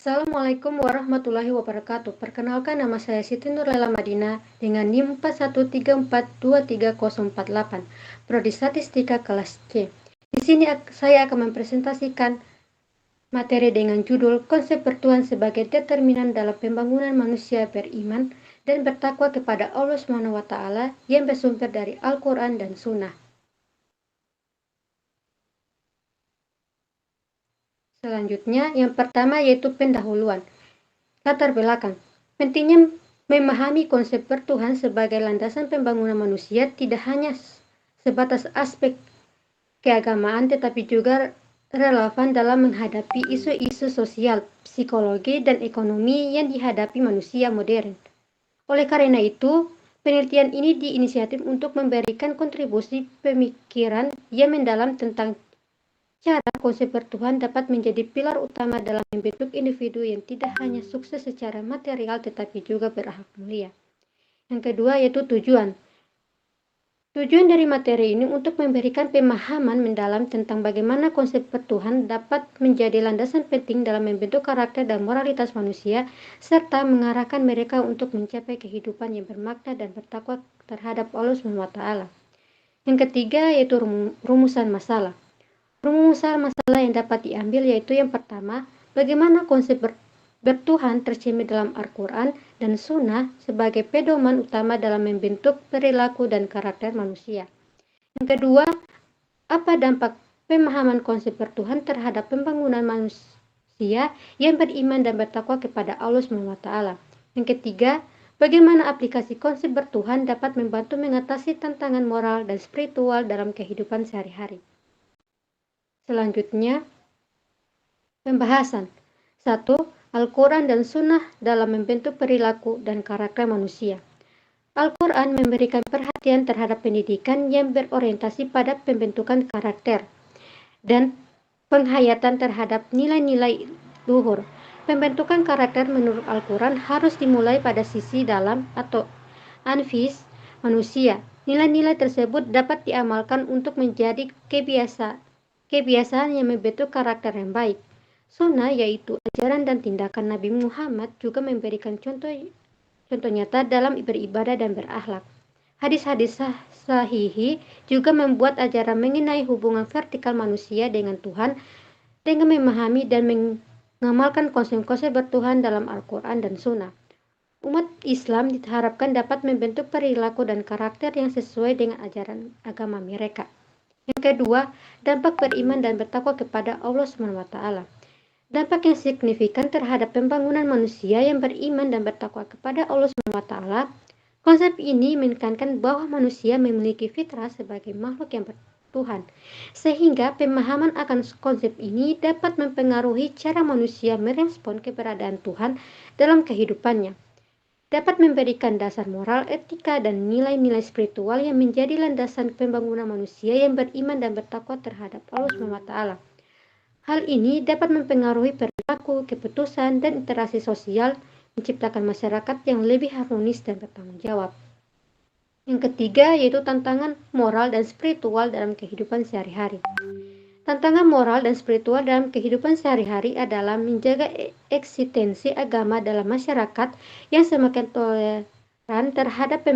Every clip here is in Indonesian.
Assalamualaikum warahmatullahi wabarakatuh. Perkenalkan, nama saya Siti Nurlela Madina dengan NIM 4134230048, Prodi Statistika kelas C. Di sini saya akan mempresentasikan materi dengan judul Konsep Bertuhan sebagai Determinan dalam Pembangunan Manusia Beriman dan Bertakwa kepada Allah SWT yang bersumber dari Al-Quran dan Sunnah. Selanjutnya, yang pertama yaitu pendahuluan. Latar belakang. Pentingnya memahami konsep bertuhan sebagai landasan pembangunan manusia tidak hanya sebatas aspek keagamaan, tetapi juga relevan dalam menghadapi isu-isu sosial, psikologi, dan ekonomi yang dihadapi manusia modern. Oleh karena itu, penelitian ini diinisiatif untuk memberikan kontribusi pemikiran yang mendalam tentang cara konsep bertuhan dapat menjadi pilar utama dalam membentuk individu yang tidak hanya sukses secara material tetapi juga berakhlak mulia. Yang kedua yaitu tujuan. Tujuan dari materi ini untuk memberikan pemahaman mendalam tentang bagaimana konsep bertuhan dapat menjadi landasan penting dalam membentuk karakter dan moralitas manusia, serta mengarahkan mereka untuk mencapai kehidupan yang bermakna dan bertakwa terhadap Allah SWT. Yang ketiga yaitu rumusan masalah. Rumusan masalah yang dapat diambil yaitu yang pertama, bagaimana konsep bertuhan tercermin dalam Al-Quran dan Sunnah sebagai pedoman utama dalam membentuk perilaku dan karakter manusia. Yang kedua, apa dampak pemahaman konsep bertuhan terhadap pembangunan manusia yang beriman dan bertakwa kepada Allah SWT. Yang ketiga, bagaimana aplikasi konsep bertuhan dapat membantu mengatasi tantangan moral dan spiritual dalam kehidupan sehari-hari. Selanjutnya, pembahasan. 1. Al-Quran dan Sunnah dalam membentuk perilaku dan karakter manusia. Al-Quran memberikan perhatian terhadap pendidikan yang berorientasi pada pembentukan karakter dan penghayatan terhadap nilai-nilai luhur. Pembentukan karakter menurut Al-Quran harus dimulai pada sisi dalam atau anfis manusia. Nilai-nilai tersebut dapat diamalkan untuk menjadi kebiasaan yang membentuk karakter yang baik. Sunnah yaitu ajaran dan tindakan Nabi Muhammad juga memberikan contoh nyata dalam beribadah dan berakhlak. Hadis-hadis sahihi juga membuat ajaran mengenai hubungan vertikal manusia dengan Tuhan dengan memahami dan mengamalkan konsep-konsep bertuhan dalam Al-Quran dan Sunnah. Umat Islam diharapkan dapat membentuk perilaku dan karakter yang sesuai dengan ajaran agama mereka. Yang kedua, dampak beriman dan bertakwa kepada Allah SWT. Dampak yang signifikan terhadap pembangunan manusia yang beriman dan bertakwa kepada Allah SWT. Konsep ini menekankan bahwa manusia memiliki fitrah sebagai makhluk yang bertuhan, sehingga pemahaman akan konsep ini dapat mempengaruhi cara manusia merespon keberadaan Tuhan dalam kehidupannya. Dapat memberikan dasar moral, etika, dan nilai-nilai spiritual yang menjadi landasan pembangunan manusia yang beriman dan bertakwa terhadap Allah SWT. Hal ini dapat mempengaruhi perilaku, keputusan, dan interaksi sosial, menciptakan masyarakat yang lebih harmonis dan bertanggung jawab. Yang ketiga yaitu tantangan moral dan spiritual dalam kehidupan sehari-hari. Tantangan moral dan spiritual dalam kehidupan sehari-hari adalah menjaga eksistensi agama dalam masyarakat yang semakin toleran terhadap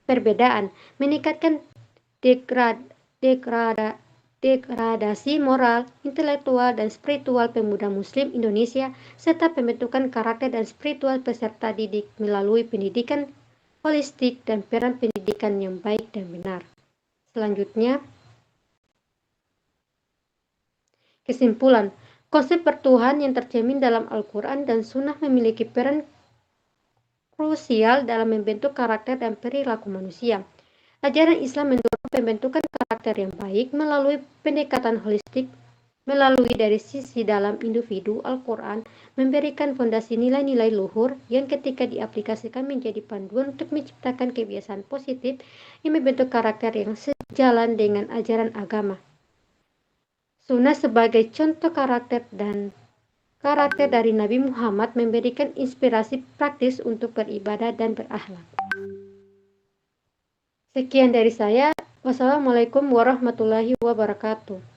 perbedaan, meningkatkan degradasi moral, intelektual, dan spiritual pemuda Muslim Indonesia, serta pembentukan karakter dan spiritual peserta didik melalui pendidikan holistik dan peran pendidikan yang baik dan benar. Selanjutnya, kesimpulan, konsep bertuhan yang tercermin dalam Al-Quran dan Sunnah memiliki peran krusial dalam membentuk karakter dan perilaku manusia. Ajaran Islam mendorong pembentukan karakter yang baik melalui pendekatan holistik, melalui dari sisi dalam individu. Al-Quran memberikan fondasi nilai-nilai luhur yang ketika diaplikasikan menjadi panduan untuk menciptakan kebiasaan positif yang membentuk karakter yang sejalan dengan ajaran agama. Sunnah sebagai contoh karakter dari Nabi Muhammad memberikan inspirasi praktis untuk beribadah dan berakhlak. Sekian dari saya. Wassalamualaikum warahmatullahi wabarakatuh.